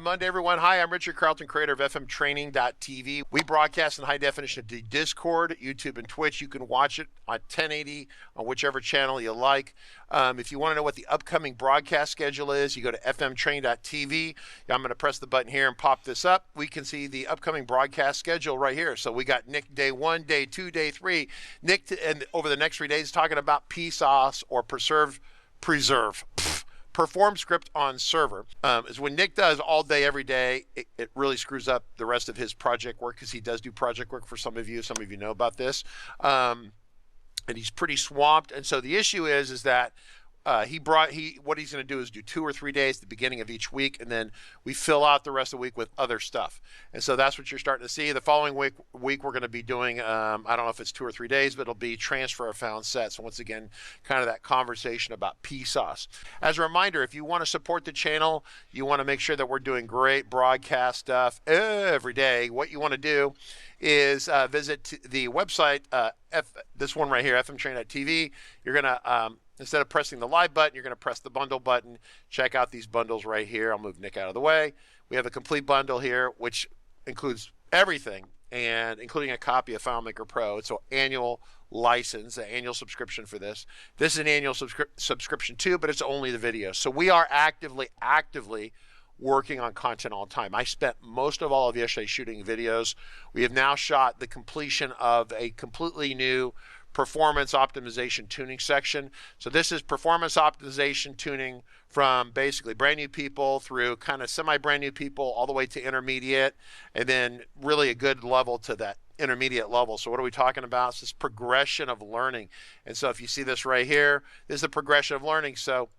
Monday, everyone. Hi, I'm Richard Carlton, creator of FMTraining.tv. We broadcast in high definition to Discord, YouTube, and Twitch. You can watch it on 1080 on whichever channel you like. If you want to know what the upcoming broadcast schedule is, you go to FMTraining.tv. I'm going to press the button here and pop this up. We can see the upcoming broadcast schedule right here. So we got Nick day 1, day 2, day 3. Nick, and over the next 3 days, talking about PSoS or preserve. Perform script on server is when Nick does all day, every day. It really screws up the rest of his project work because he does do project work for some of you. Some of you know about this. And he's pretty swamped. And so the issue is that what he's going to do is do 2 or 3 days at the beginning of each week, and then we fill out the rest of the week with other stuff. And so that's what you're starting to see. The following week we're going to be doing, I don't know if it's 2 or 3 days, but it'll be transfer of found sets. So once again, kind of that conversation about PSoS. As a reminder, if you want to support the channel, you want to make sure that we're doing great broadcast stuff every day. What you want to do is visit the website, this one right here, FMTraining.tv. You're going to, instead of pressing the live button, you're going to press the bundle button. Check out these bundles right here. I'll move Nick out of the way. We have a complete bundle here, which includes everything, and including a copy of FileMaker Pro. It's an annual license, an annual subscription for this. This is an annual subscription too, but it's only the videos. So we are actively working on content all the time. I spent most of all of yesterday shooting videos. We have now shot the completion of a completely new performance optimization tuning section. So this is performance optimization tuning from basically brand new people through kind of semi brand new people all the way to intermediate, and then really a good level to that intermediate level. So what are we talking about? It's this progression of learning. And so if you see this right here, this is the progression of learning. So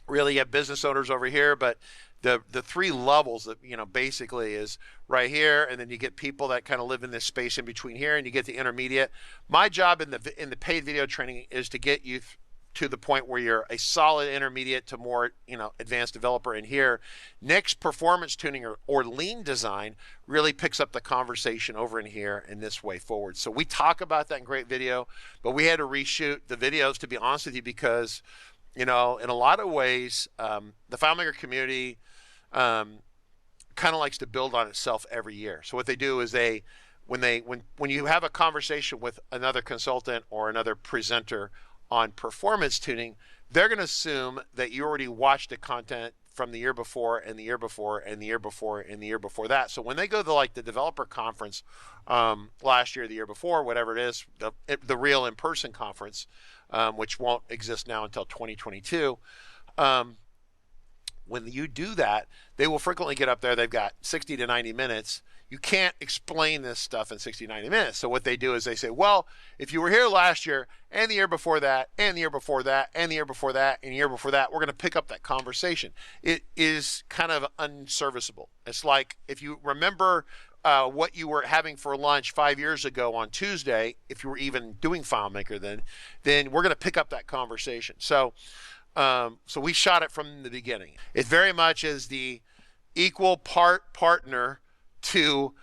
really you have business owners over here, but the 3 levels that, basically is right here, and then you get people that kind of live in this space in between here, and you get the intermediate. My job in the paid video training is to get you to the point where you're a solid intermediate to more advanced developer. In here, Nick's performance tuning or lean design really picks up the conversation over in here in this way forward. So we talk about that in great video, but we had to reshoot the videos, to be honest with you, because in a lot of ways the FileMaker community kind of likes to build on itself every year. So what they do is when you have a conversation with another consultant or another presenter on performance tuning, they're going to assume that you already watched the content from the year before and the year before and the year before and the year before that. So when they go to the developer conference last year, the year before, whatever it is, the real in-person conference, which won't exist now until 2022, when you do that, they will frequently get up there. They've got 60 to 90 minutes. You can't explain this stuff in 60, 90 minutes. So what they do is they say, well, if you were here last year and the year before that and the year before that and the year before that and the year before that, we're going to pick up that conversation. It is kind of unserviceable. It's like if you remember what you were having for lunch 5 years ago on Tuesday, if you were even doing FileMaker then we're going to pick up that conversation. So we shot it from the beginning. It very much is the equal partner to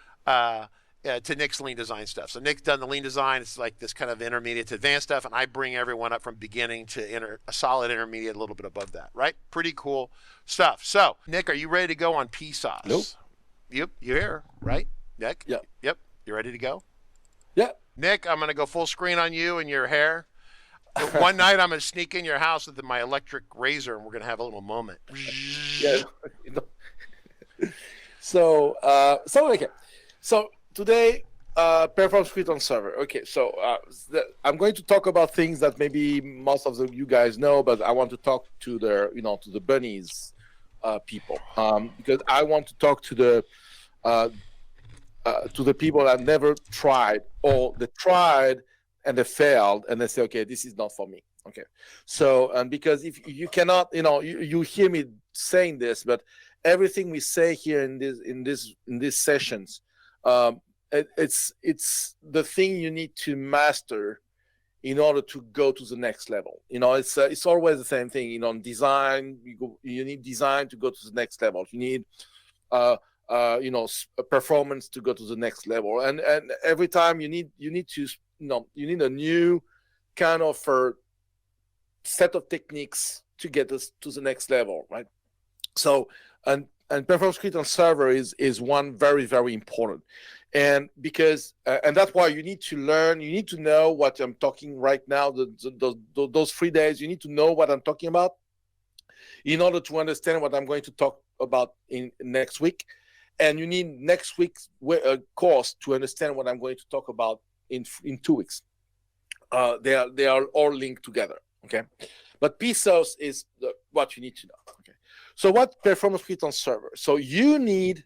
Nick's lean design stuff. So Nick's done the lean design. It's like this kind of intermediate to advanced stuff, and I bring everyone up from beginning to a solid intermediate, a little bit above that, right? Pretty cool stuff. So Nick, are you ready to go on PSoS? Nope. Yep, you're here, right? Nick? Yep. Yep. You ready to go? Yeah. Nick, I'm going to go full screen on you and your hair. One night I'm going to sneak in your house with my electric razor, and we're going to have a little moment. Yeah. So okay. So today, perform script on server. Okay. So I'm going to talk about things that maybe most of you guys know, but I want to talk to the bunnies people, because I want to talk to the people that never tried, or they tried and they failed, and they say, okay, this is not for me. Okay. So, and because if you cannot, you hear me saying this, but everything we say here in these sessions, it's the thing you need to master in order to go to the next level. It's always the same thing. In design, you need design to go to the next level. You need performance to go to the next level, and every time you need a new kind of set of techniques to get us to the next level, right? So, and performance script on server is one very, very important. And because and that's why you need to learn, you need to know what I'm talking right now, those 3 days, you need to know what I'm talking about in order to understand what I'm going to talk about in next week. And you need next week's course to understand what I'm going to talk about in 2 weeks. They are all linked together, okay? But PSoS is what you need to know, okay? So what performance script on server? So you need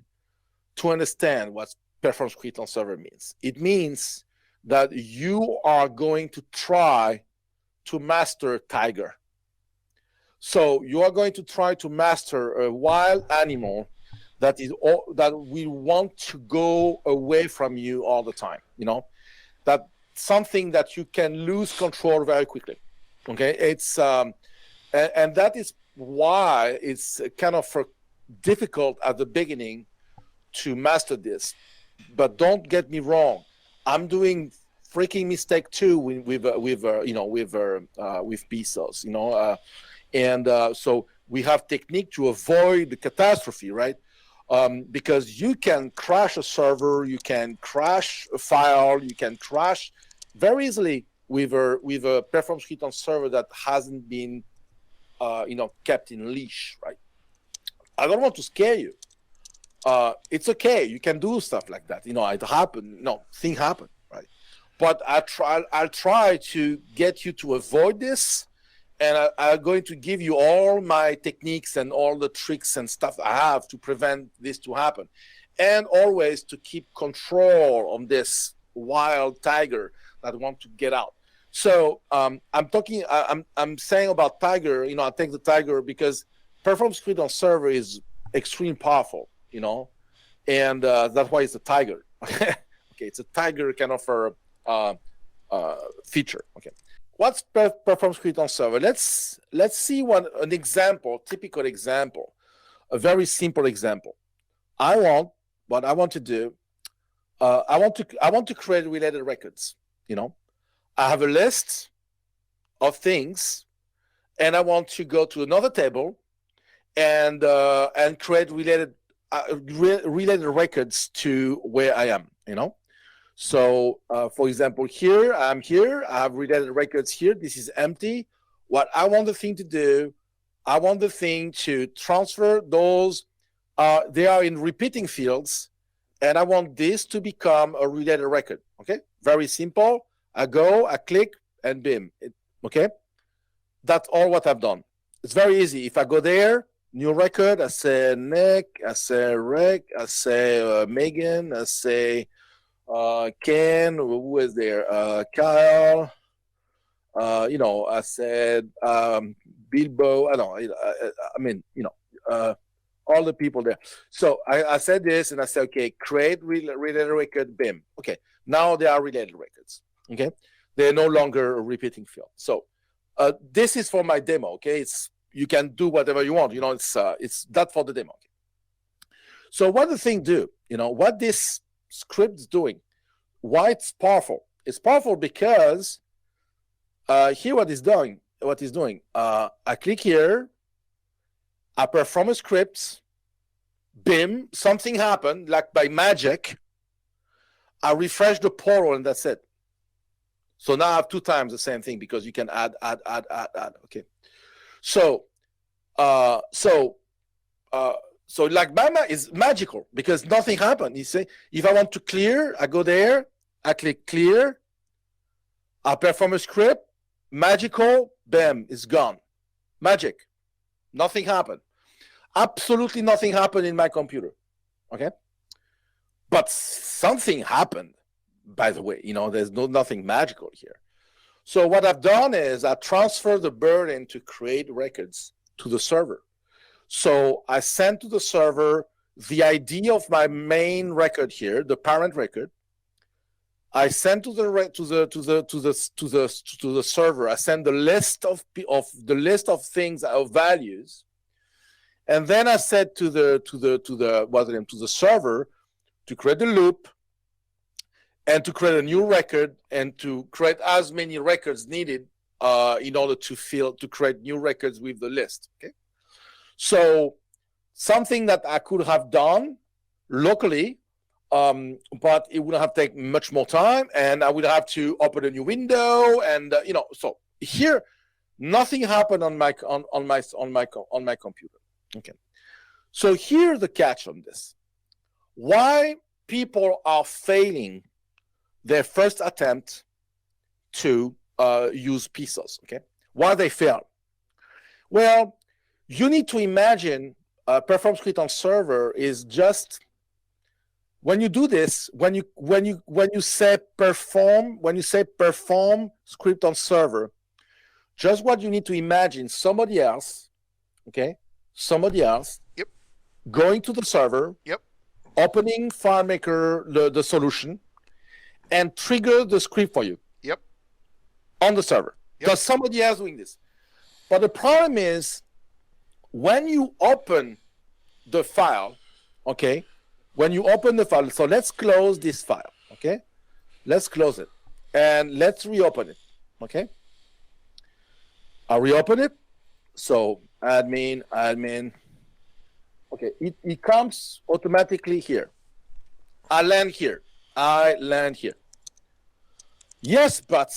to understand what performance script on server means. It means that you are going to try to master tiger. So you are going to try to master a wild animal that we want to go away from you all the time, you know, that something that you can lose control very quickly. Okay, it's and that is why it's kind of difficult at the beginning to master this. But don't get me wrong, I'm doing freaking mistake too with PSoS, you know, so we have technique to avoid the catastrophe, right? Because you can crash a server, you can crash a file, you can crash very easily with a performance script on server that hasn't been, kept in leash, right? I don't want to scare you. It's okay. You can do stuff like that. You know, it happened. No, things happen, right? But I'll try to get you to avoid this. And I'm going to give you all my techniques and all the tricks and stuff I have to prevent this to happen. And always to keep control on this wild tiger that want to get out. So I'm saying about tiger, you know, I take the tiger because performance script on server is extremely powerful, you know, and that's why it's a tiger. Okay, it's a tiger kind of feature, okay. What's performance script on server? Let's see an example, typical example, a very simple example. What I want to do. I want to create related records. You know, I have a list of things, and I want to go to another table, and create related records to where I am. You know. So, for example, here, I have related records here. This is empty. What I want the thing to do, I want the thing to transfer those, they are in repeating fields, and I want this to become a related record, okay? Very simple. I go, I click, and bim, okay? That's all what I've done. It's very easy. If I go there, new record, I say Nick, I say Rick, I say Megan, I say Ken, who is there? Kyle, I said Bilbo. All the people there. So I said this, and I said, okay, create related record, BIM. Okay, now they are related records. Okay, they're no longer a repeating field. So this is for my demo. Okay, you can do whatever you want. You know, it's that for the demo. Okay? So what the thing do? You know, what this script is doing, why it's powerful. It's powerful because here what it's doing, I click here, I perform a script, BIM, something happened, like by magic, I refresh the portal and that's it. So now I have 2 times the same thing because you can add, okay. So like Mama is magical because nothing happened. You see, if I want to clear, I go there, I click clear, I perform a script, magical, bam, it's gone. Magic. Nothing happened. Absolutely nothing happened in my computer. Okay? But something happened, by the way. You know, there's nothing magical here. So what I've done is I transfer the burden to create records to the server. So I send to the server the ID of my main record here, the parent record. I send to the server. I send the list of things of values, and then I said to the server to create a loop and to create a new record and to create as many records needed in order to create new records with the list. Okay. So something that I could have done locally, but it would have taken much more time, and I would have to open a new window, and so here nothing happened on my computer. Okay, so here's the catch on this: why people are failing their first attempt to use PSoS. Okay, why they fail? Well, you need to imagine perform script on server is just when you do this, when you say perform script on server, just what you need to imagine somebody else, okay, Yep. going to the server, Yep. opening FileMaker the solution, and trigger the script for you. Yep. On the server. Yep. Because somebody else doing this. But the problem is when you open the file, okay, when you open the file, so let's close this file, okay? Let's close it and let's reopen it, okay? I'll reopen it. So admin, okay, it comes automatically here. I land here. Yes, but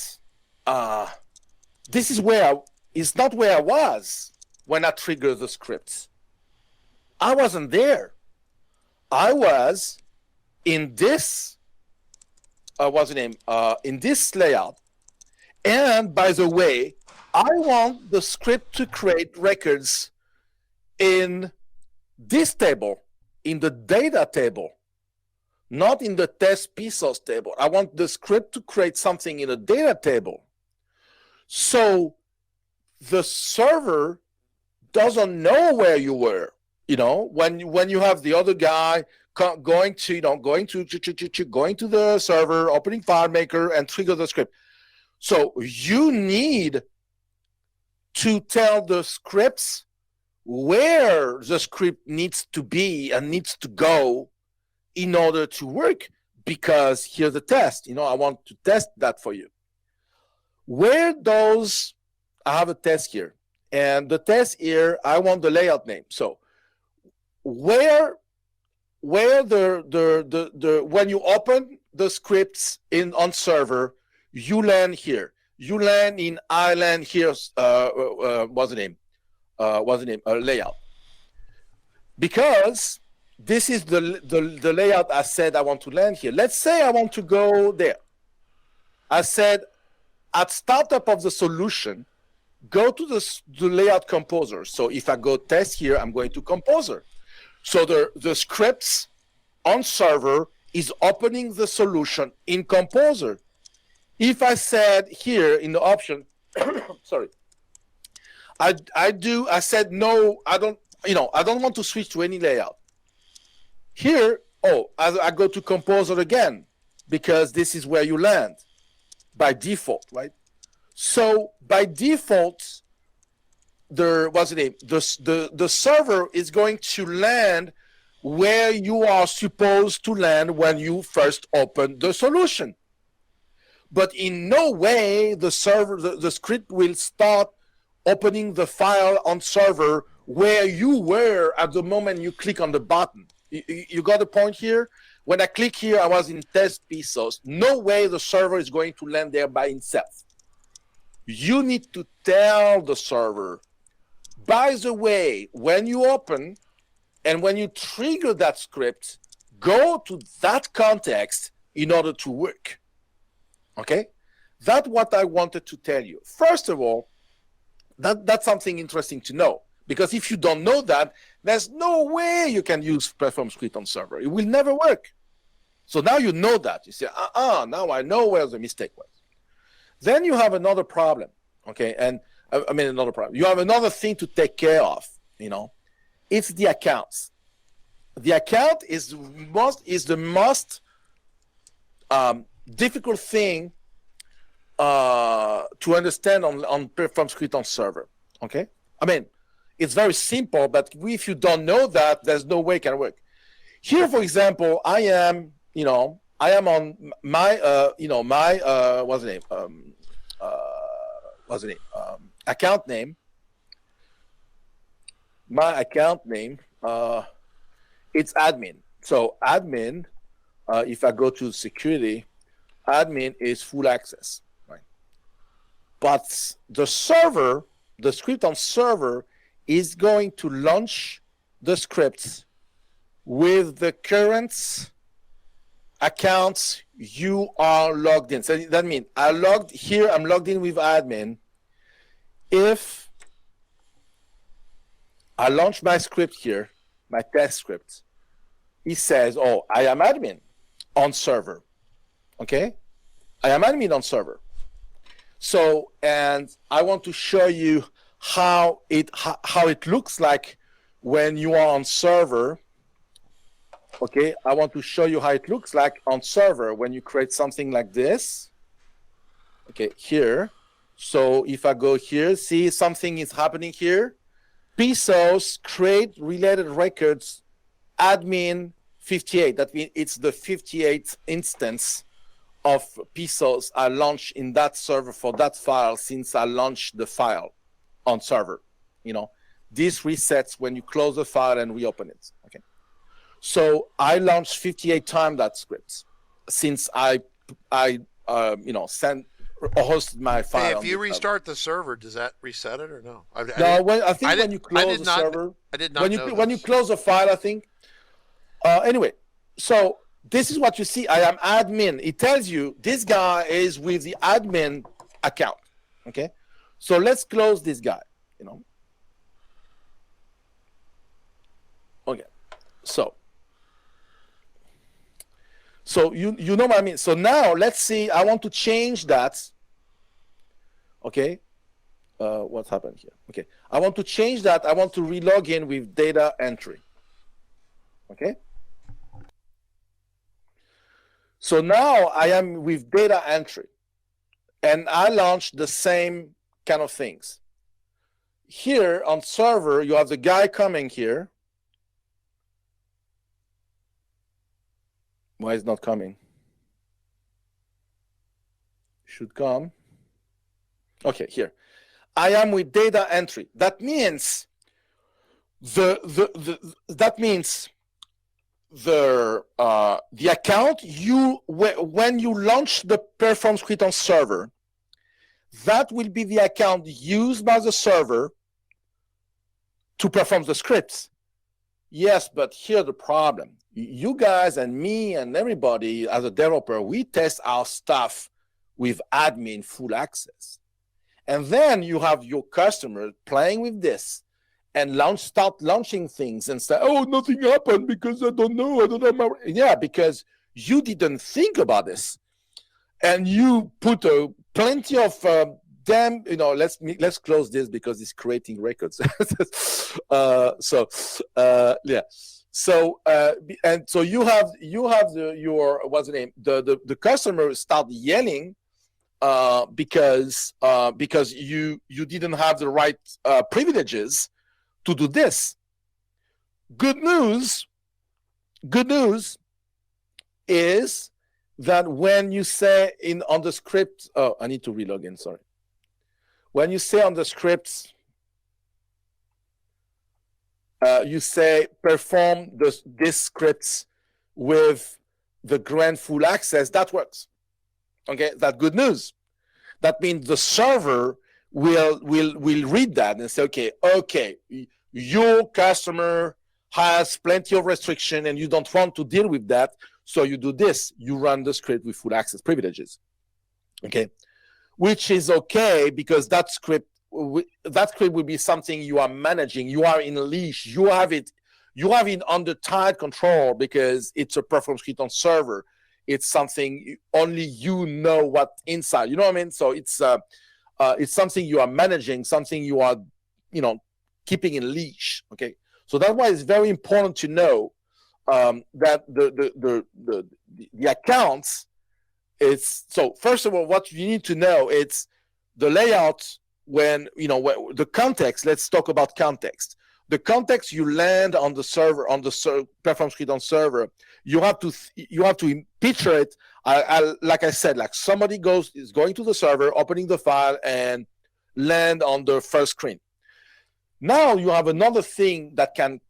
this is it's not where I was when I triggered the scripts. I wasn't there. I was in this, in this layout. And by the way, I want the script to create records in this table, in the data table, not in the test PSoS table. I want the script to create something in a data table. So the server doesn't know where you were. When you have the other guy going to the server, opening FileMaker and trigger the script. So you need to tell the scripts where the script needs to be and needs to go in order to work, because here's the test. I want to test that for you. I have a test here, and the test here, I want the layout name. So where when you open the scripts on server, you land here. You land in island here. What's the name? Layout. Because this is the layout I said I want to land here. Let's say I want to go there. I said at startup of the solution, go to the layout composer. So if I go test here, I'm going to composer. So the scripts on server is opening the solution in composer. If I said here in the option, sorry, I said no, I don't want to switch to any layout. Here, I go to composer again, because this is where you land by default, right? So by default, the server is going to land where you are supposed to land when you first open the solution. But in no way the script will start opening the file on server where you were at the moment you click on the button. You got the point here? When I click here, I was in test PSoS. No way the server is going to land there by itself. You need to tell the server, by the way, when you open and when you trigger that script, go to that context in order to work. Okay? That's what I wanted to tell you. First of all, that's something interesting to know, because if you don't know that, there's no way you can use perform script on server. It will never work. So now you know that. You say, now I know where the mistake was. Then you have another problem, okay? And another problem. You have another thing to take care of, It's the accounts. The account is the most difficult thing to understand on perform script on server, okay? It's very simple, but if you don't know that, there's no way it can work. Here, for example, I am on my, what's the name? Account name. My account name, It's admin. So admin, if I go to security, admin is full access, right? But the server, the script on server is going to launch the scripts with the current accounts you are logged in. So that means I'm logged in with admin. If I launch my script here, my test script, it says, oh, I am admin on server. Okay? I am admin on server. So, and I want to show you how it looks like when you are on server. Okay, I want to show you how it looks like on server when you create something like this. Okay, here. So if I go here, see something is happening here. PSoS create related records admin 58. That means it's the 58th instance of PSoS I launched in that server for that file since I launched the file on server. You know, this resets when you close the file and reopen it. Okay. So I launched 58 times that script since I sent or hosted my file. Hey, if you restart the server, does that reset it or no? I think when you close the server, I did not know when you close the file, I think. Anyway, so this is what you see. I am admin. It tells you this guy is with the admin account. Okay, so let's close this guy. You know. Okay, so you know what I mean. So now let's see. I want to change that. Okay, what's happened here? Okay, I want to change that. I want to relog in with data entry. Okay. So now I am with data entry, and I launched the same kind of things. Here on server, you have the guy coming here. Why is it not coming? Should come. Okay, here. I am with data entry. That means the account when you launch the perform script on server, that will be the account used by the server to perform the scripts. Yes, but here's the problem. You guys and me and everybody as a developer, we test our stuff with admin full access. And then you have your customer playing with this and start launching things and say, oh, nothing happened because I don't know. Yeah, because you didn't think about this. And you put plenty of them, let's close this because it's creating records. Yeah. So and so you have your what's the name? The customer start yelling because you didn't have the right privileges to do this. Good news is that when you say on the script, oh, I need to relog in, sorry. When you say on the scripts, you say perform this scripts with the grant full access, that works. Okay, that's good news. That means the server will read that and say, okay, your customer has plenty of restriction and you don't want to deal with that, so you do this. You run the script with full access privileges. Okay, which is okay because that script will be something you are managing. You are in a leash. You have it under tight control because it's a perform script on server. It's something only you know what inside. You know what I mean? So it's something you are managing, something you are, keeping in leash. Okay, so that's why it's very important to know that the accounts. So first of all, what you need to know it's the layout. When the context. Let's talk about context. The context you land on the server perform script on server. You have to picture it. Like I said, like somebody is going to the server, opening the file, and land on the first screen. Now you have another thing that can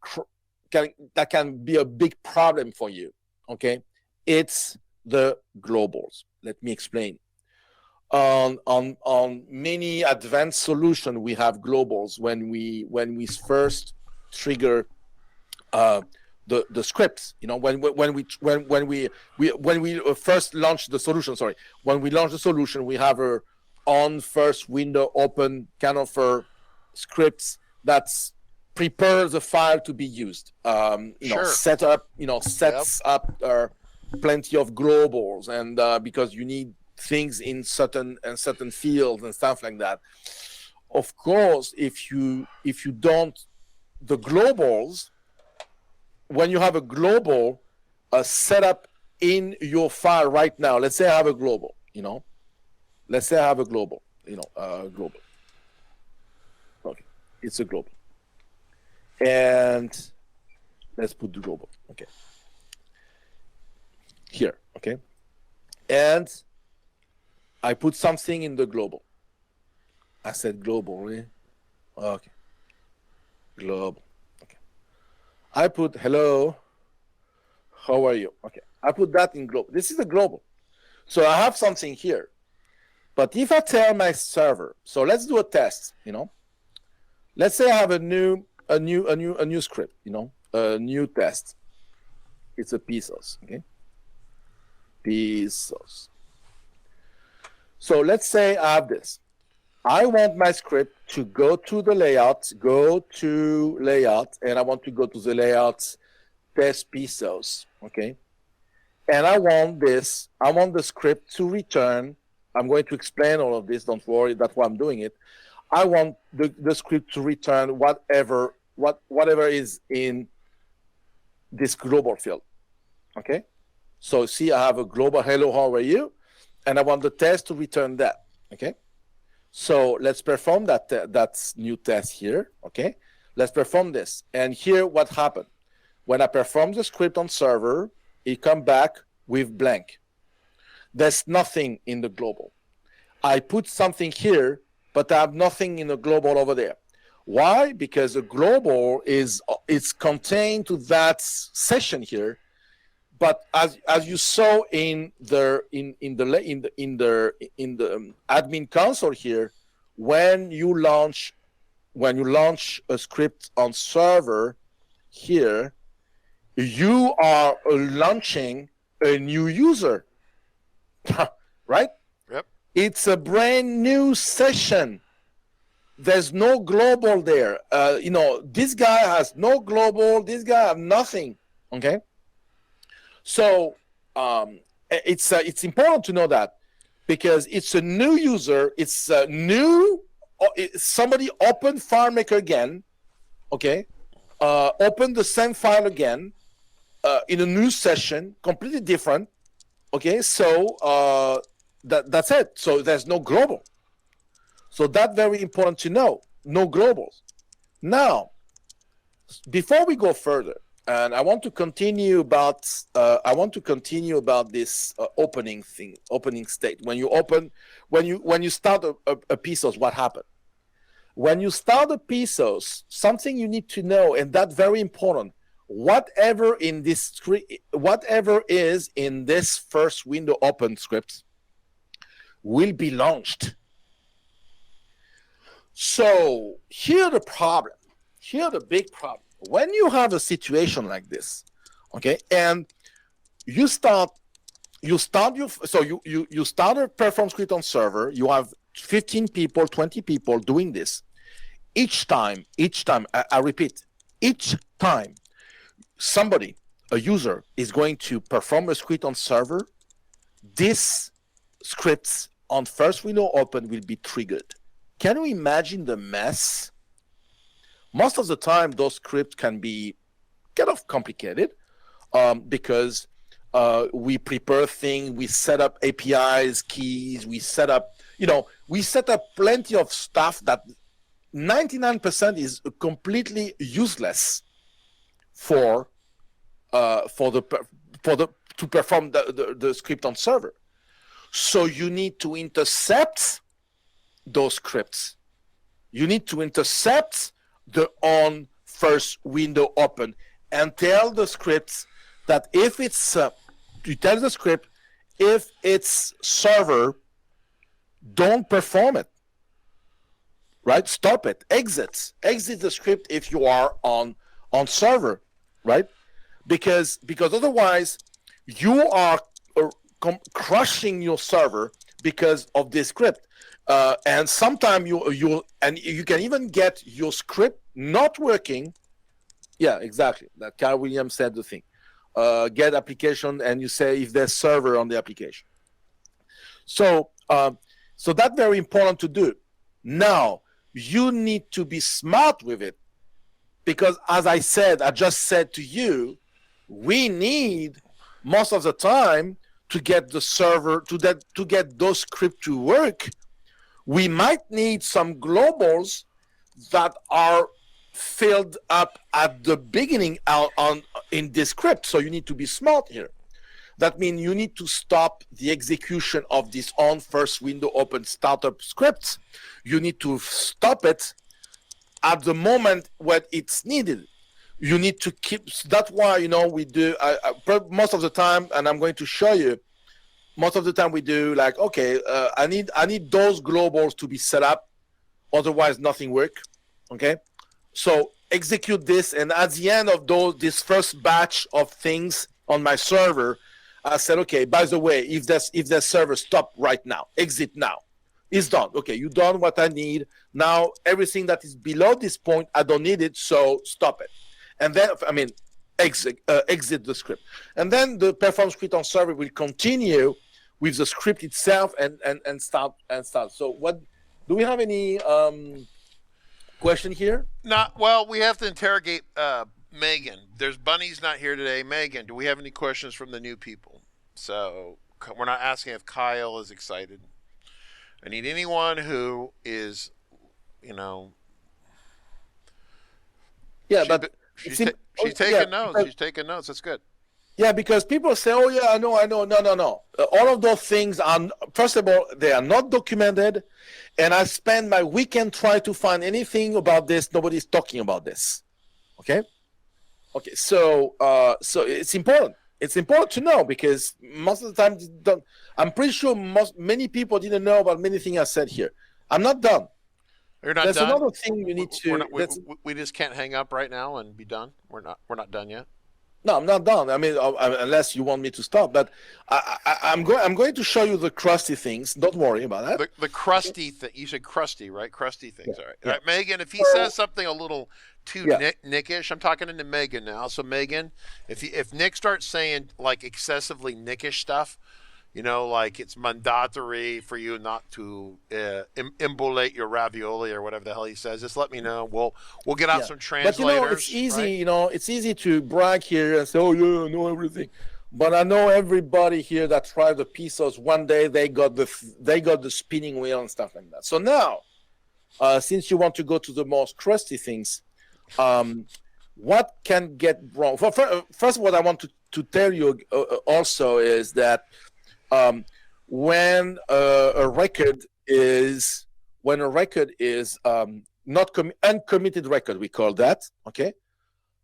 can be a big problem for you. Okay, it's the globals. Let me explain. On many advanced solutions, we have globals when we first trigger the scripts. When we first launch the solution. Sorry, when we launch the solution, we have a on first window open kind of scripts that's prepare the file to be used. Sure. Sets up plenty of globals, and because you need things in certain fields and stuff like that. Of course, if you don't, the globals, when you have a global set up in your file right now, let's say I have a global, let's say I have a global, global. Okay, it's a global. And let's put the global, okay. Here, okay. And I put something in the global. I said global, really? Okay. Global, okay. I put hello, how are you? Okay, I put that in global. This is a global. So I have something here. But if I tell my server, so let's do a test, Let's say I have a new script, a new test. It's a PSoS, okay? PSoS. So let's say I have this. I want my script to go to the layout, and I want to go to the layout test PSoS, okay? And I want the script to return. I'm going to explain all of this, don't worry, that's why I'm doing it. I want the script to return whatever is in this global field, okay? So see, I have a global hello, how are you? And I want the test to return that, okay? So let's perform that new test here, okay? Let's perform this. And here what happened. When I perform the script on server, it come back with blank. There's nothing in the global. I put something here, but I have nothing in the global over there. Why? Because the global is contained to that session here. But as you saw in the admin console here, when you launch a script on server here, you are launching a new user, right? Yep. It's a brand new session. There's no global there. This guy has no global. This guy has nothing. Okay. So it's important to know that, because it's a new user. It's a new somebody opened FileMaker again. Okay. Open the same file again in a new session, completely different. Okay. So that's it. So there's no global. So that's very important to know. No globals. Now, before we go further, and I want to continue about this opening state. When you start a PSoS, what happened? When you start a PSoS, something you need to know, and that's very important. Whatever is in this first window open script will be launched. So here the big problem. When you have a situation like this, okay, and you start a perform script on server, you have 15 people, 20 people doing this. Each time, I repeat, each time a user is going to perform a script on server, this scripts on first window open will be triggered. Can you imagine the mess? Most of the time, those scripts can be kind of complicated because we prepare things, we set up APIs, keys, we set up plenty of stuff that 99% is completely useless to perform the script on server. So you need to intercept those scripts. You need to intercept the on first window open and tell the scripts that if it's, you tell the script, if its server don't perform it, right? Stop it, exit the script if you are on server, right? Because otherwise you are crushing your server because of this script. And sometimes you can even get your script not working. Yeah, exactly. That Carl Williams said the thing. Get application, and you say if there's server on the application. So that's very important to do. Now you need to be smart with it, because as I just said to you, we need most of the time to get the server to get those scripts to work. We might need some globals that are filled up at the beginning in this script. So you need to be smart here. That means you need to stop the execution of this on first window open startup scripts. You need to stop it at the moment when it's needed. You need to keep. That's why we do most of the time, and I'm going to show you. Most of the time we do like, okay, I need those globals to be set up, otherwise nothing work. Okay, so execute this, and at the end of this first batch of things on my server, I said, okay, by the way, if the server stop right now, exit now, it's done. Okay, you done what I need. Now everything that is below this point, I don't need it, so stop it. And then, exit the script. And then the perform script on server will continue with the script itself and start. So what, do we have any question here? Well, we have to interrogate Megan. There's Bunny's not here today. Megan, do we have any questions from the new people? So we're not asking if Kyle is excited. I need anyone who is, but she's taking notes. She's taking notes. That's good. Yeah, because people say, oh yeah, I know. No. All of those things are, first of all, they are not documented, and I spend my weekend trying to find anything about this. Nobody's talking about this. Okay. So it's important. It's important to know, because most of the time, I'm pretty sure many people didn't know about many things I said here. I'm not done. You're not There's done? another thing you need to. We just can't hang up right now and be done. We're not done yet. No, I'm not done. Unless you want me to stop. But I'm going to show you the crusty things. Don't worry about that. The crusty thing. You said crusty, right? Crusty things. Yeah. All right. All right, Megan. If he says something a little too Nickish, I'm talking into Megan now. So Megan, if Nick starts saying like excessively Nickish stuff, like it's mandatory for you not to embolate your ravioli or whatever the hell he says. Just let me know. We'll get out some translators. But it's easy. Right? It's easy to brag here and say, "Oh yeah, I know everything." But I know everybody here that tried the PSoS. One day they got the spinning wheel and stuff like that. So now, since you want to go to the most crusty things, what can get wrong? First, what I want to tell you also is that. When a record is not uncommitted record, we call that. Okay,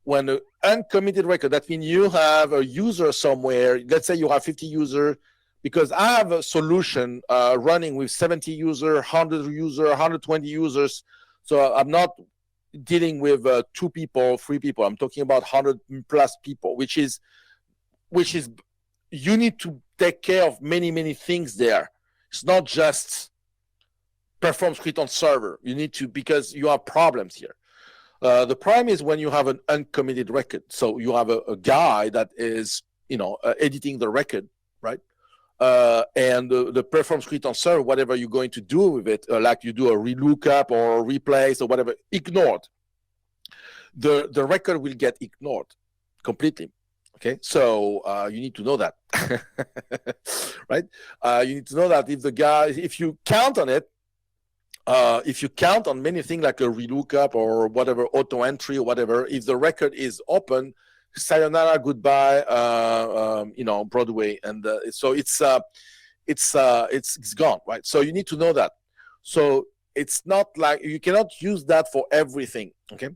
when an uncommitted record, that means you have a user somewhere. Let's say you have 50 users, because I have a solution running with 70 users, 100 users, 120 users. So I'm not dealing with 2 people, 3 people. I'm talking about 100 plus people, which is you need to take care of many things there. It's not just perform script on server. You need to, because you have problems here. The problem is when you have an uncommitted record. So you have a guy that is, editing the record, right? And the perform script on server, whatever you're going to do with it, like you do a relookup or a replace or whatever, ignored. The record will get ignored completely. Okay, so you need to know that, right? You need to know that if you count on it, if you count on many things like a relookup or whatever, auto entry or whatever, if the record is open, sayonara, goodbye, Broadway, and so it's gone, right? So you need to know that. So it's not like you cannot use that for everything. Okay,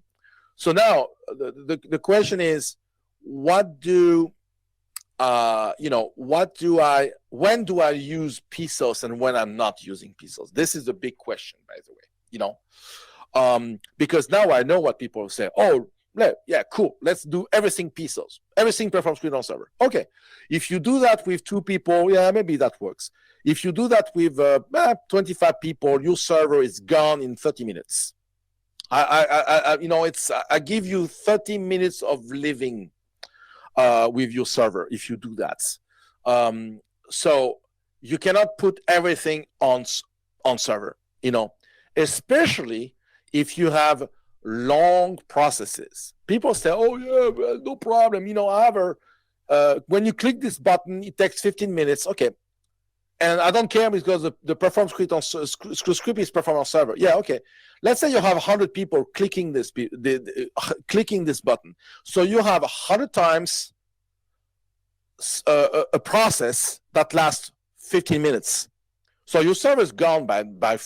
so now the question is, when do I use PSoS and when I'm not using PSoS? This is a big question, by the way, because now I know what people say. Oh, yeah, cool. Let's do everything PSoS. Everything performs screen on server. Okay. If you do that with 2 people, yeah, maybe that works. If you do that with 25 people, your server is gone in 30 minutes. I give you 30 minutes of living with your server if you do that. So you cannot put everything on server, especially if you have long processes. People say, oh yeah, no problem. However, when you click this button, it takes 15 minutes. Okay. And I don't care because the perform script is performed on server. Yeah, okay. Let's say you have 100 people clicking this clicking this button. So you have 100 times a process that lasts 15 minutes. So your server is gone by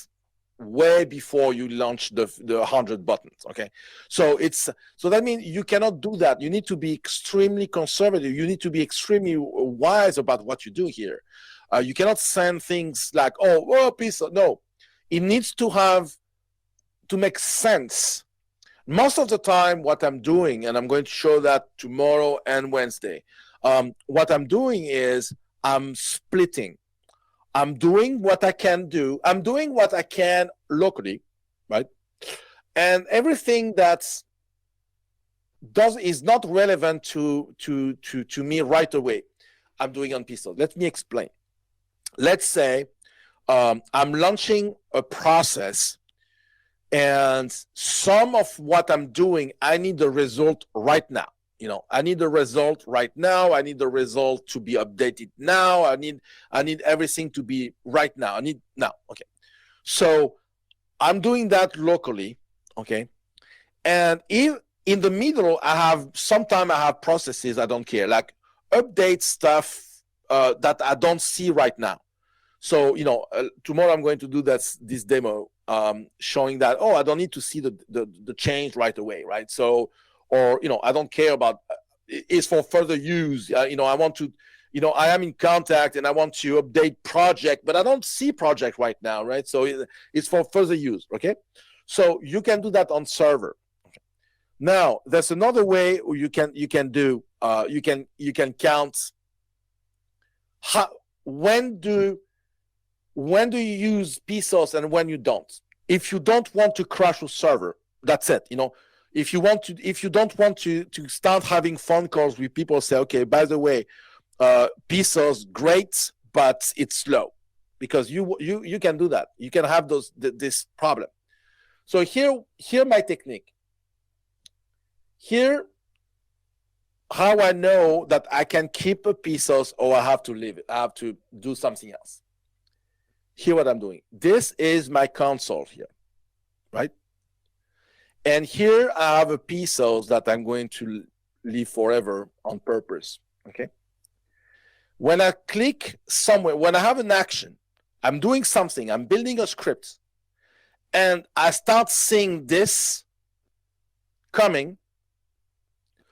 way before you launch the 100 buttons. Okay, so that means you cannot do that. You need to be extremely conservative. You need to be extremely wise about what you do here. You cannot send things like, oh, piece of, no. It needs to make sense. Most of the time, what I'm doing, and I'm going to show that tomorrow and Wednesday, what I'm doing is I'm splitting. I'm doing what I can do. I'm doing what I can locally, right? And everything is not relevant to me right away, I'm doing on PSoS. Let me explain. Let's say I'm launching a process, and some of what I'm doing, I need the result right now. I need the result right now. I need the result to be updated now. I need everything to be right now. I need now. Okay. So I'm doing that locally. Okay. And if in the middle, sometimes I have processes I don't care, like update stuff that I don't see right now. So, tomorrow I'm going to do this demo showing that, I don't need to see the change right away, right? So, or, I don't care about, it's for further use. I want to, I am in contact and I want to update project, but I don't see project right now, right? So it's for further use, okay? So you can do that on server. Okay. Now, there's another way you can do, you can count when do you use PSoS and when you don't. If you don't want to crash your server, that's it. If you don't want to start having phone calls with people, say, okay, by the way, PSoS great, but it's slow, because you can do that. You can have this problem. So here my technique. Here, how I know that I can keep a PSoS or I have to leave it. I have to do something else. Here what I'm doing. This is my console here, right? And here I have a PSoS that I'm going to leave forever on purpose, okay? When I click somewhere, when I have an action, I'm doing something, I'm building a script, and I start seeing this coming.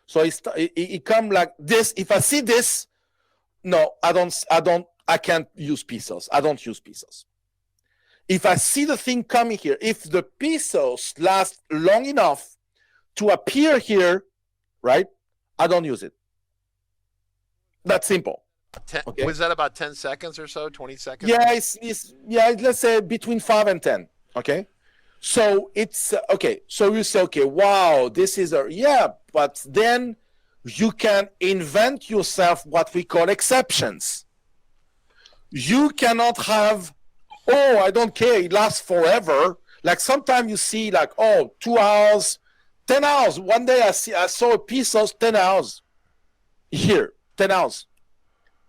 So it come like this. If I see this, no, I can't use PSoS. I don't use PSoS. If I see the thing coming here, if the PSoS lasts long enough to appear here, right, I don't use it. That's simple. Okay. Was that about 10 seconds or so, 20 seconds? Yeah, let's say between 5 and 10, okay? So it's, okay, so you say, okay, wow, this is but then you can invent yourself what we call exceptions. You cannot have, I don't care, it lasts forever. Like sometimes you see like, 2 hours, 10 hours. One day I saw a PSoS 10 hours here, 10 hours.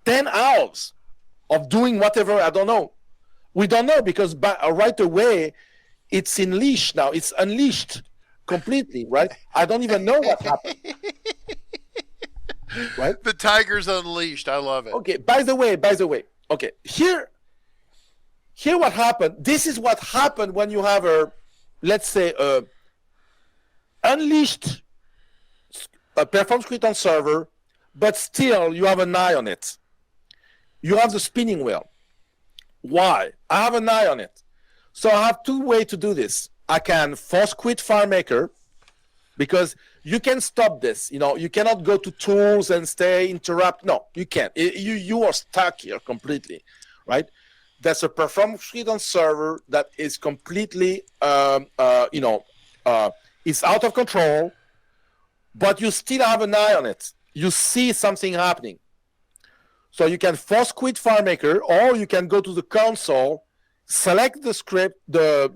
10 hours of doing whatever, I don't know. We don't know because right away, it's unleashed now. It's unleashed completely, right? I don't even know what happened. Right? The tiger's unleashed. I love it. Okay, by the way, okay, here what happened. This is what happened when you have let's say, unleashed perform script on server, but still you have an eye on it. You have the spinning wheel. Why? I have an eye on it. So I have two ways to do this. I can force quit FileMaker, because you can stop this. You cannot go to tools and stay interrupt. No, you can't. You are stuck here completely, right? That's a perform script on server that is completely, it's out of control, but you still have an eye on it. You see something happening. So you can force quit FileMaker, or you can go to the console, select the script, the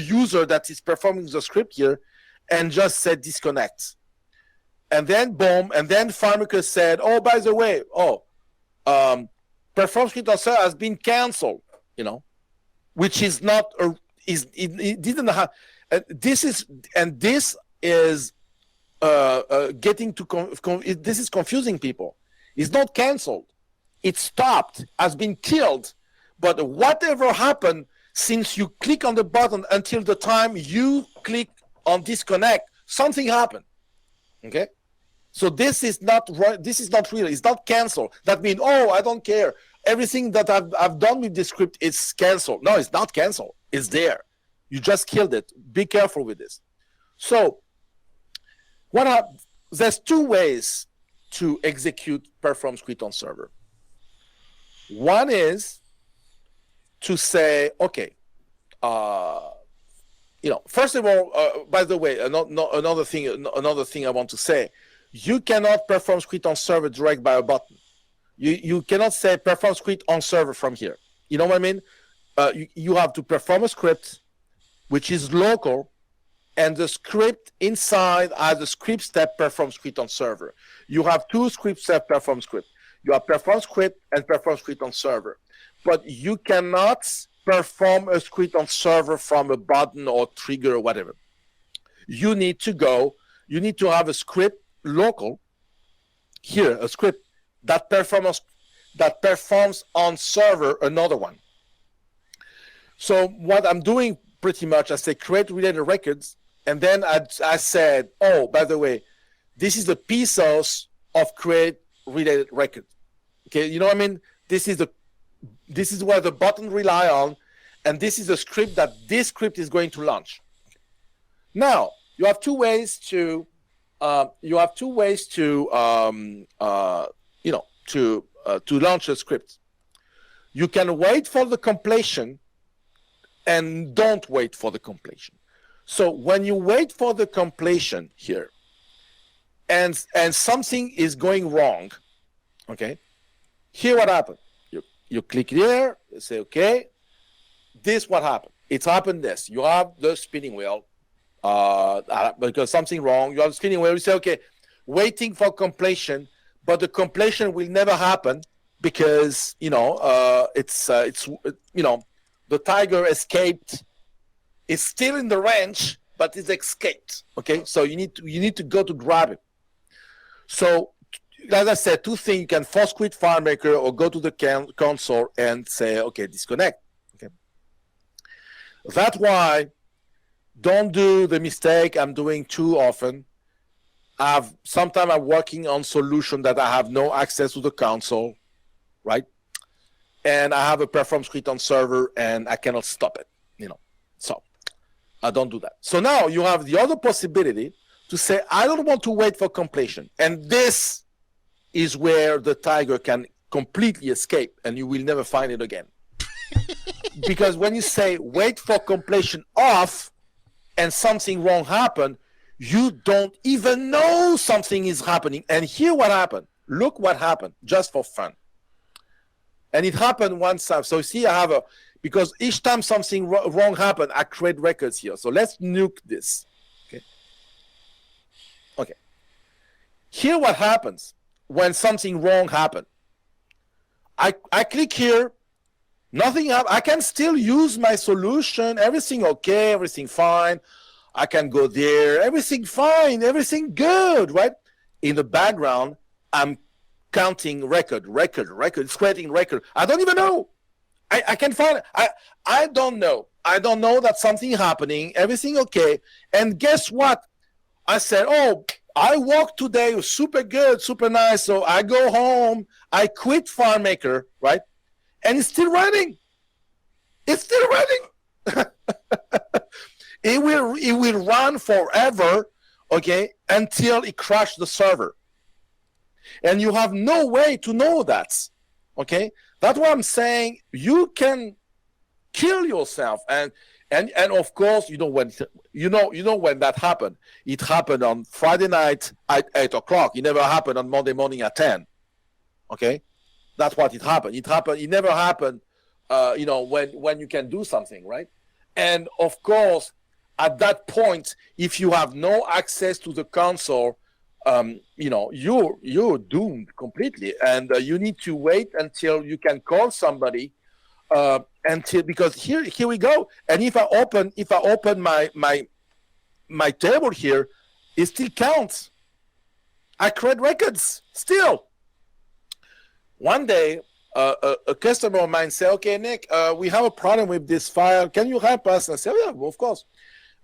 user that is performing the script here, and just say disconnect. And then boom, and then FileMaker said, oh, by the way, perform script on server has been canceled, which is not, it didn't have, this is getting to, this is confusing people. It's not canceled. It stopped, has been killed. But whatever happened since you click on the button until the time you click on disconnect, something happened. Okay? So this is not right. This is not real. It's not canceled. That means, oh, I don't care. Everything that I've done with this script is canceled. No, it's not canceled. It's there. You just killed it. Be careful with this. So there's two ways to execute perform script on server. One is to say, okay, first of all, by the way, another thing I want to say, you cannot perform script on server direct by a button. You cannot say perform script on server from here. You know what I mean? You have to perform a script which is local, and the script inside has a script step perform script on server. You have two script step perform script. You have perform script and perform script on server. But you cannot perform a script on server from a button or trigger or whatever. You need to have a script local here, a script that performs on server another one. So what I'm doing pretty much, I say create related records, and then I said, oh, by the way, this is the PSoS of create related record. Okay, you know what I mean? This is where the button rely on, and this is a script that this script is going to launch. Now you have two ways to launch a script. You can wait for the completion, and don't wait for the completion. So when you wait for the completion here, and something is going wrong, okay, here what happened. You click here, you say, okay, this what happened. It's happened this. You have the spinning wheel, because something wrong. You have the spinning wheel, you say, okay, waiting for completion, but the completion will never happen because, the tiger escaped. It's still in the range, but it's escaped. Okay, so you need to go to grab it. So, as I said, two things: you can force quit FileMaker or go to the console and say, okay, disconnect. Okay, that's why don't do the mistake I'm doing too often. Sometimes I'm working on solution that I have no access to the console, right? And I have a perform script on server and I cannot stop it, So I don't do that. So now you have the other possibility to say, I don't want to wait for completion. And this is where the tiger can completely escape and you will never find it again. Because when you say wait for completion off and something wrong happened, you don't even know something is happening. And here what happened. Look what happened, just for fun. And it happened one time. So see, I have because each time something wrong happened, I create records here. So let's nuke this. Okay. Here what happens when something wrong happened. I click here, nothing happened. I can still use my solution. Everything okay, everything fine. I can go there, everything fine, everything good, right? In the background, I'm counting record, creating record. I don't even know. I can find it. I don't know. I don't know that something happening, everything okay. And guess what? I said, oh, I walked today, it was super good, super nice. So I go home, I quit FileMaker, right? And it's still running. It's still running. It will run forever, okay, until it crashes the server. And you have no way to know that, okay? That's what I'm saying. You can kill yourself, and of course, you know when that happened. It happened on Friday night at 8:00. It never happened on Monday morning at 10. Okay, that's what it happened. It never happened. When you can do something, right? And of course, at that point, if you have no access to the console, you're doomed completely, and you need to wait until you can call somebody. Because here we go. And if I open my table here, it still counts. I create records still. One day, a customer of mine said, "Okay, Nick, we have a problem with this file. Can you help us?" And I said, "Oh, yeah, well, of course."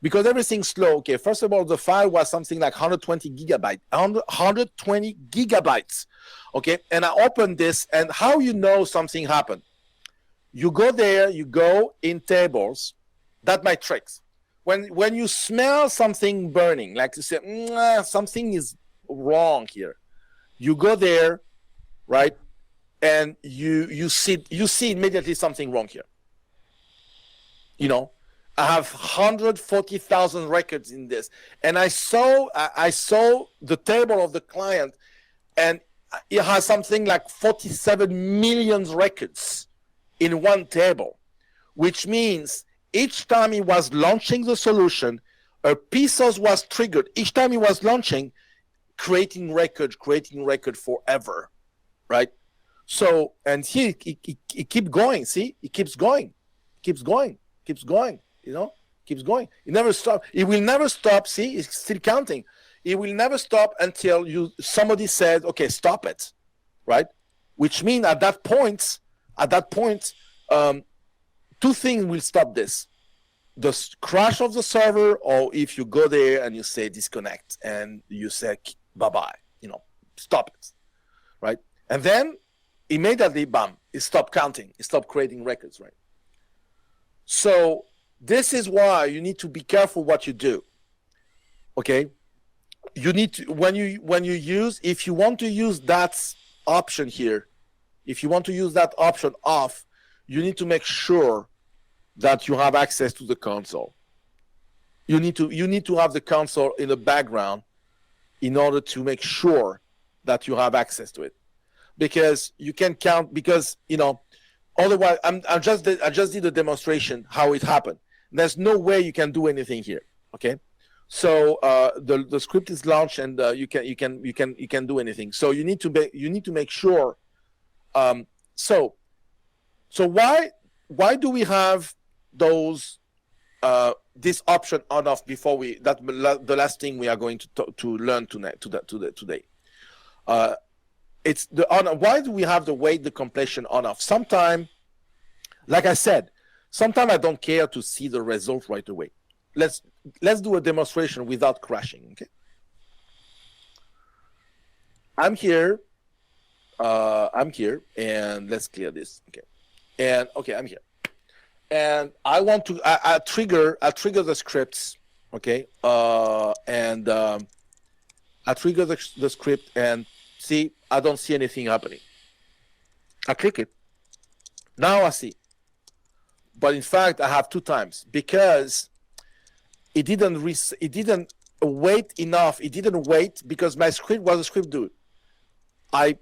Because everything's slow. Okay, first of all, the file was something like 120 gigabytes. 120 gigabytes. Okay, and I opened this, and how you know something happened? You go there, you go in tables. That's my tricks. When you smell something burning, like you say, something is wrong here. You go there, right, and you see immediately something wrong here. I have 140,000 records in this, and I saw the table of the client, and it has something like 47 million records in one table, which means each time he was launching the solution, a PSoS was triggered. Each time he was launching, creating record forever, right? So, and here it keeps going. See, it keeps going. Keeps going. Keeps going. It never stops. It will never stop. See, it's still counting. It will never stop until somebody says, okay, stop it, right? Which means at that point, two things will stop this: the crash of the server, or if you go there and you say disconnect and you say bye-bye, stop it, right? And then immediately, bam, it stopped counting. It stopped creating records, right? So this is why you need to be careful what you do. Okay, you need to if you want to use that option here, if you want to use that option off, you need to make sure that you have access to the console. You need to have the console in the background in order to make sure that you have access to it, because you can count. Because otherwise, I just did a demonstration how it happened. There's no way you can do anything here. Okay, so the script is launched, and you can do anything. So you need to make sure. So why do we have those this option on off before the last thing we are going to learn today? It's the on. Why do we have the wait the completion on off? Sometimes, like I said, sometimes I don't care to see the result right away. Let's do a demonstration without crashing. Okay, I'm here, and let's clear this. Okay, and okay, I'm here, and I want to I trigger the scripts. Okay, and I trigger the script, and see, I don't see anything happening. I click it. Now I see. But in fact, I have two times, because it didn't wait enough. It didn't wait because my script was a script dude. I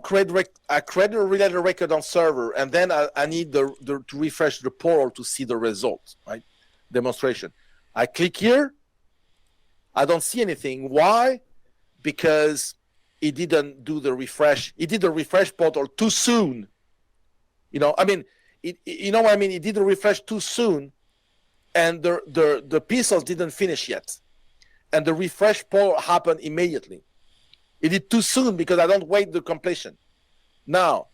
created a related record on server, and then I need to refresh the portal to see the result, right? Demonstration. I click here. I don't see anything. Why? Because it didn't do the refresh. It did the refresh portal too soon. It did the refresh too soon, and the PSoS didn't finish yet, and the refresh portal happened immediately. It did too soon because I don't wait the completion. Now,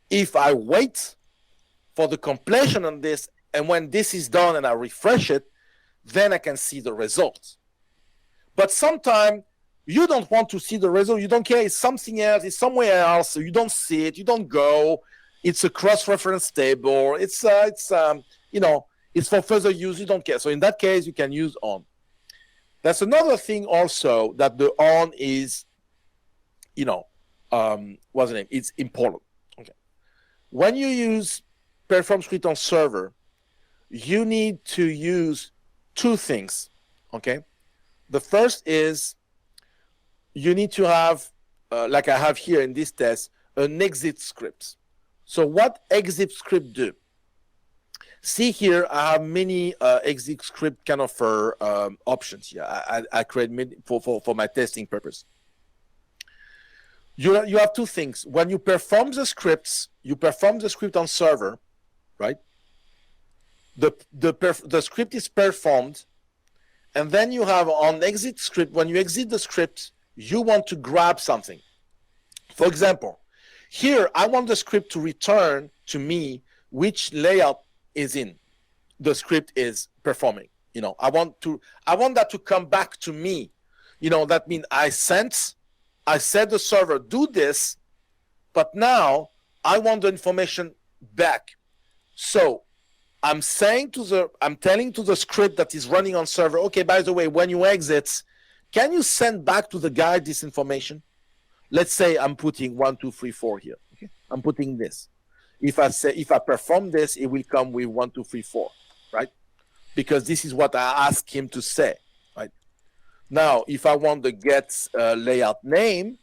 if I wait for the completion on this, and when this is done and I refresh it, then I can see the results. But sometimes you don't want to see the result. You don't care. It's something else. It's somewhere else. So you don't see it. You don't go. It's a cross-reference table. It's for further use. You don't care. So in that case, you can use on. That's another thing also that the on is, what's the name? It's important. Okay. When you use perform script on server, you need to use two things. Okay. The first is you need to have, like I have here in this test, an exit script. So what exit script do? See here, I have many exit script kind of options here. I create many for my testing purpose. You have two things. When you perform the scripts, you perform the script on server, right? The script is performed, and then you have on exit script. When you exit the script, you want to grab something. For example, here I want the script to return to me which layout is in the script is performing. I want that to come back to me. That means I said the server do this, but now I want the information back. So I'm telling to the script that is running on server, okay, by the way, when you exit, can you send back to the guy this information? Let's say I'm putting 1, 2, 3, 4 here. Okay? I'm putting this. If I perform this, it will come with 1, 2, 3, 4, right? Because this is what I ask him to say, right? Now, if I want the get layout name,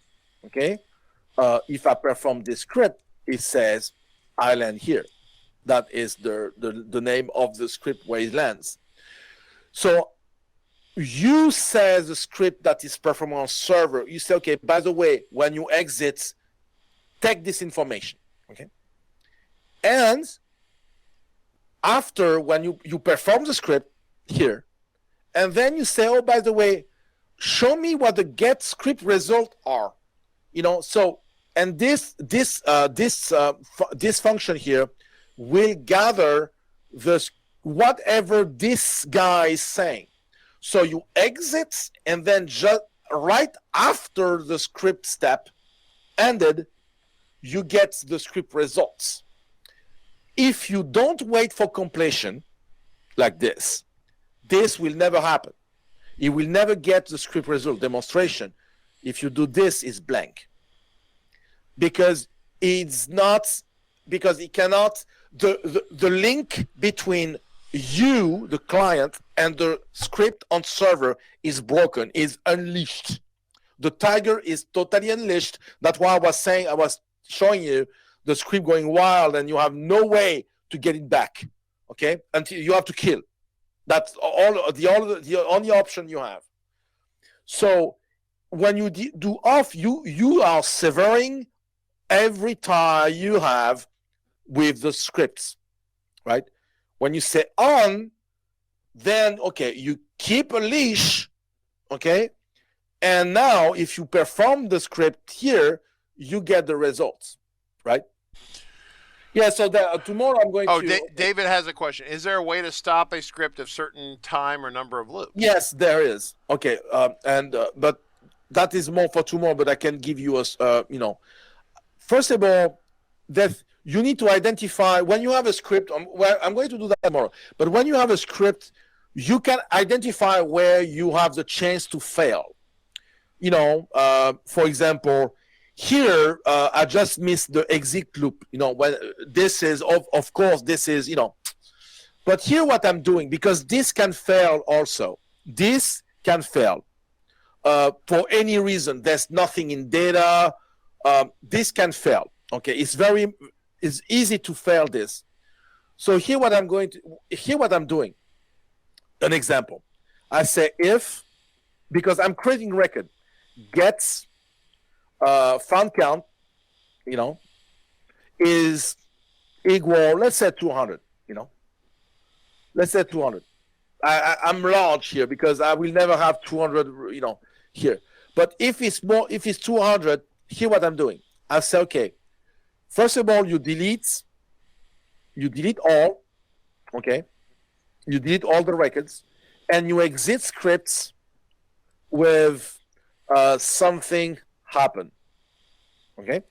okay, if I perform this script, it says I land here. That is the name of the script where it lands. So you say the script that is performed on server, you say, okay, by the way, when you exit, take this information, okay? And after, when you perform the script here, and then you say, oh, by the way, show me what the get script result are, so, and this function here will gather whatever this guy is saying. So you exit, and then just right after the script step ended, you get the script results. If you don't wait for completion like this will never happen. It will never get the script result demonstration. If you do this, it's blank. Because it cannot, the link between you, the client, and the script on server is broken, is unleashed. The tiger is totally unleashed. That's why I was showing you the script going wild, and you have no way to get it back, okay? Until you have to kill. That's the only option you have. So when you do off, you are severing every tie you have with the scripts, right? When you say on, then, okay, you keep a leash, okay? And now if you perform the script here, you get the results, right? Yeah, so tomorrow I'm going to... David has a question. Is there a way to stop a script of certain time or number of loops? Yes, there is. Okay, but that is more for tomorrow, but I can give you a, first of all, that you need to identify, when you have a script, I'm going to do that tomorrow, but when you have a script, you can identify where you have the chance to fail. For example, here, I just missed the exit loop, when this is, of course, this is, but here what I'm doing, because this can fail also. This can fail for any reason. There's nothing in data. This can fail, okay? It's easy to fail this. So here what I'm doing, an example. I say if, because I'm creating record, gets found count, is equal, let's say 200, let's say 200. I'm large here because I will never have 200, here. But if it's 200, here what I'm doing. I say, okay, first of all, you delete all, okay? You delete all the records, and you exit scripts with something happen, okay?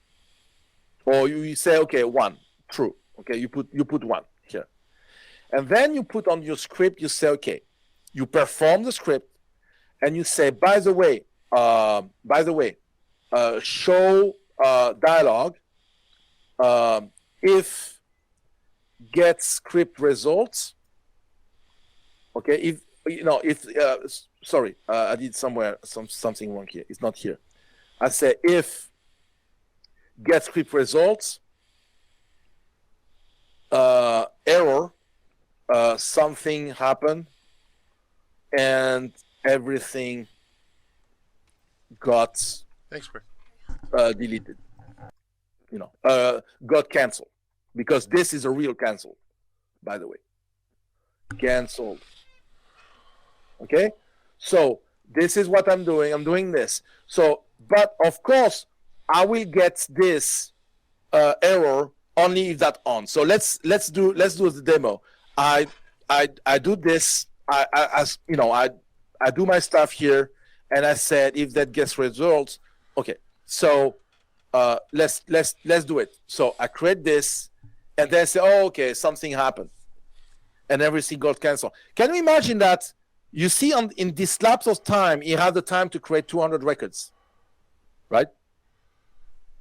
Or you say, okay, 1, true. Okay, you put 1 here. And then you put on your script, you say, okay, you perform the script, and you say, by the way, show dialog if get script results. Okay, if sorry, I did something wrong here. It's not here. I say if get script results error, something happened and everything got deleted. Got canceled, because this is a real cancel, by the way. Canceled. Okay, so this is what I'm doing. I'm doing this. So, but of course, I will get this error only if that on. So let's do the demo. I do this. I do my stuff here, and I said if that gets results. Okay, so let's do it. So I create this, and then say, oh, okay, something happened, and everything got canceled. Can you imagine that? You see, in this lapse of time, he had the time to create 200 records, right?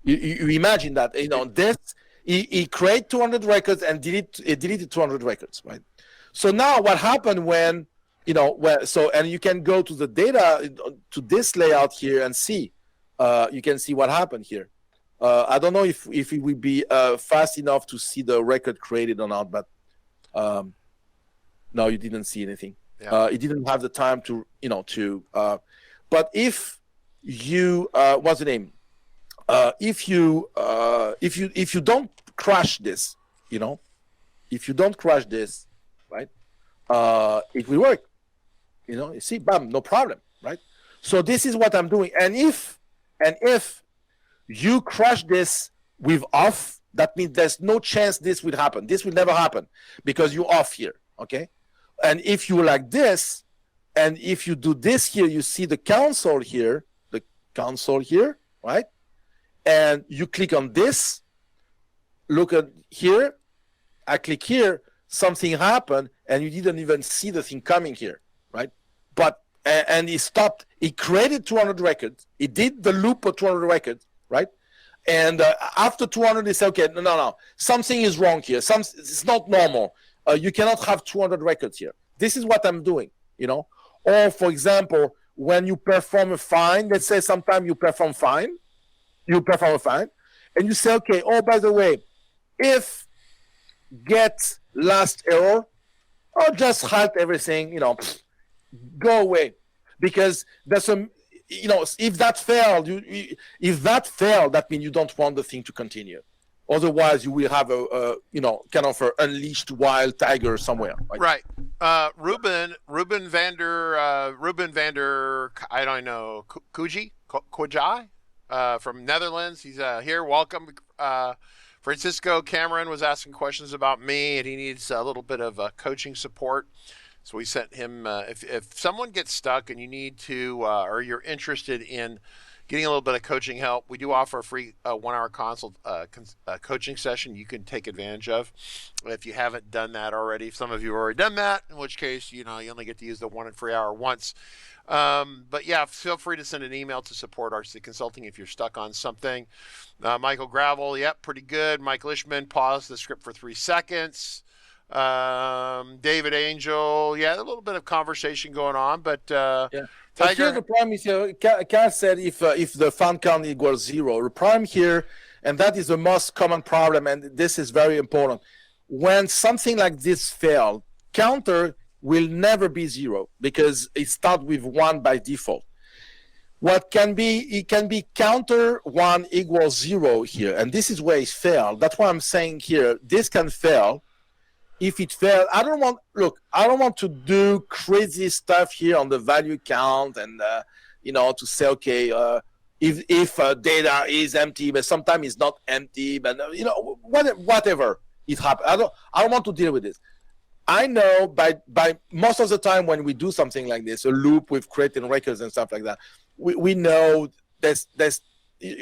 You imagine that, this he created 200 records and deleted 200 records, right? So now what happened when, and you can go to the data, to this layout here and see, you can see what happened here. I don't know if it will be fast enough to see the record created or not, but no, you didn't see anything. Yeah. It didn't have the time to, but if you, what's the name? If you don't crash this, if you don't crash this, right, it will work. You see, bam, no problem, right? So this is what I'm doing. And if you crash this with off, that means there's no chance this will happen. This will never happen because you're off here, okay? And if you like this, and if you do this here, you see the console here, right? And you click on this, look at here, I click here, something happened, and you didn't even see the thing coming here, right? But, and he stopped, he created 200 records, he did the loop of 200 records, right? And after 200, he said, okay, no, something is wrong here, it's not normal. You cannot have 200 records here. This is what I'm doing, Or, for example, when you perform a find, let's say sometime you perform a find, and you say, okay, oh, by the way, if get last error, or just halt everything, go away. Because there's some, if that failed, that means you don't want the thing to continue. Otherwise, you will have a kind of an unleashed wild tiger somewhere. Right. Ruben Vander, I don't know, Kujai from Netherlands. He's here. Welcome. Francisco Cameron was asking questions about me, and he needs a little bit of coaching support. So we sent him. If someone gets stuck and you need to, or you're interested in getting a little bit of coaching help, we do offer a free 1-hour consult coaching session you can take advantage of if you haven't done that already. Some of you have already done that, in which case, you only get to use the 1 free hour once. But yeah, feel free to send an email to support RC Consulting if you're stuck on something. Michael Gravel, yep, pretty good. Mike Lishman, pause the script for 3 seconds. David Angel, yeah, a little bit of conversation going on, but yeah. But here the problem is, Cal said if the found count equals 0, the problem here, and that is the most common problem, and this is very important. When something like this failed, counter will never be 0 because it starts with 1 by default. What can be, it can be counter 1 equals 0 here, and this is where it failed. That's why I'm saying here, this can fail. If it fails, I don't want to do crazy stuff here on the value count and, to say, okay, if data is empty, but sometimes it's not empty, but, whatever it happens. I don't want to deal with this. I know by most of the time when we do something like this, a loop with creating records and stuff like that, we know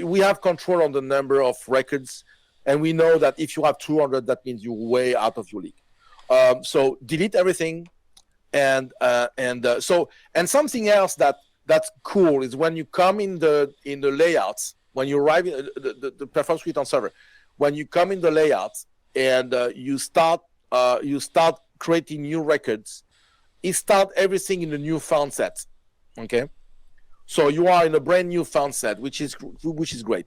we have control on the number of records, and we know that if you have 200, that means you're way out of your league. So delete everything, and something else that's cool is when you come in the layouts, when you arrive in the Performance Suite on server, when you come in the layouts and you start creating new records, it start everything in a new font set. Okay, so you are in a brand new font set, which is great.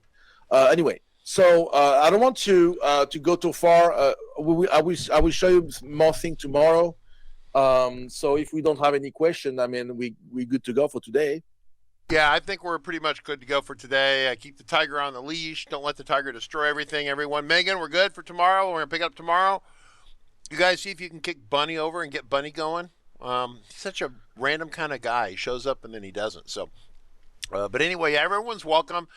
Anyway, so I don't want to go too far. I will show you more things tomorrow. So if we don't have any question, I mean, we good to go for today. Yeah, I think we're pretty much good to go for today. Keep the tiger on the leash. Don't let the tiger destroy everything, everyone. Megan, we're good for tomorrow. We're going to pick up tomorrow. You guys see if you can kick Bunny over and get Bunny going. He's such a random kind of guy. He shows up and then he doesn't. So, but anyway, everyone's welcome.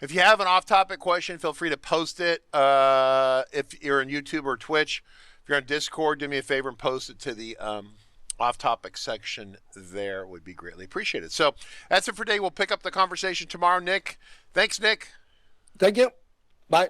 If you have an off-topic question, feel free to post it. If you're on YouTube or Twitch, if you're on Discord, do me a favor and post it to the off-topic section there. Would be greatly appreciated. So that's it for today. We'll pick up the conversation tomorrow. Nick, thanks, Nick. Thank you. Bye.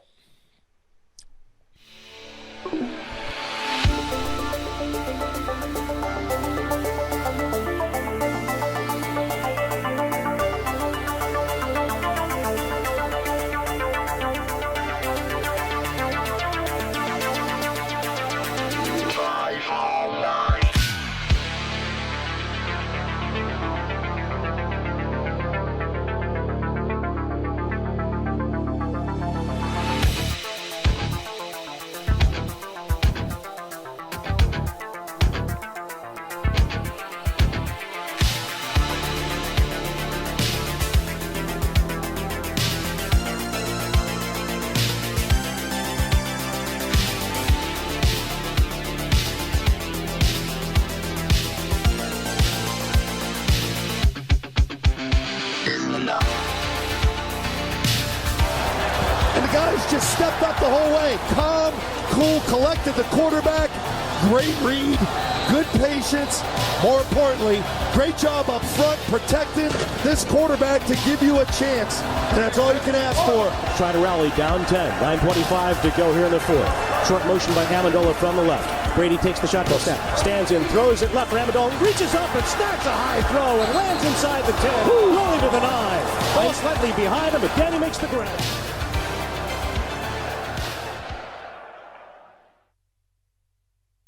Just stepped up the whole way. Calm, cool, collected the quarterback. Great read, good patience. More importantly, great job up front protecting this quarterback to give you a chance. And that's all you can ask for. Try to rally down 10. 9:25 to go here in the fourth. Short motion by Amendola from the left. Brady takes the shotgun snap. Stands in, throws it left for Amendola. Reaches up and snaps a high throw and lands inside the 10. Rolling to the 9. Ball slightly behind him, but Danny makes the grab.